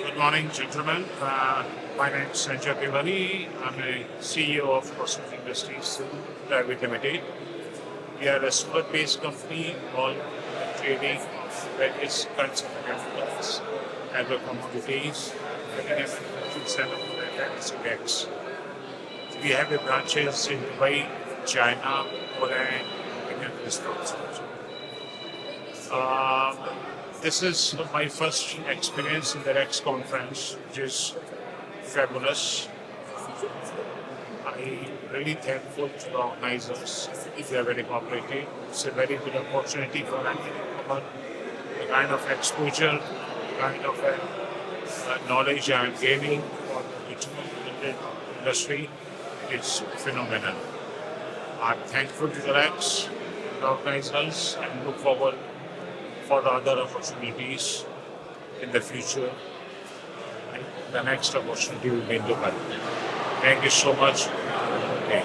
Good morning, gentlemen. My name is Sanjay Tiwari. I'm a CEO of Cosmic Industries Private Limited. We are a Surat-based company involved in trading of various kinds of chemicals, agro-commodities, and cigarettes. We have a branches in Dubai, China, Poland, and Philippines. This is my first experience in the REX conference, which is fabulous. I'm really thankful to the organizers. They are very cooperative. It's a very good opportunity for anyone. The kind of exposure, kind of knowledge I am gaining for the digital industry is phenomenal. I'm thankful to the REX, the organizers, and look forward for the other opportunities in the future. And the next opportunity will be in Dubai. Thank you so much. Okay.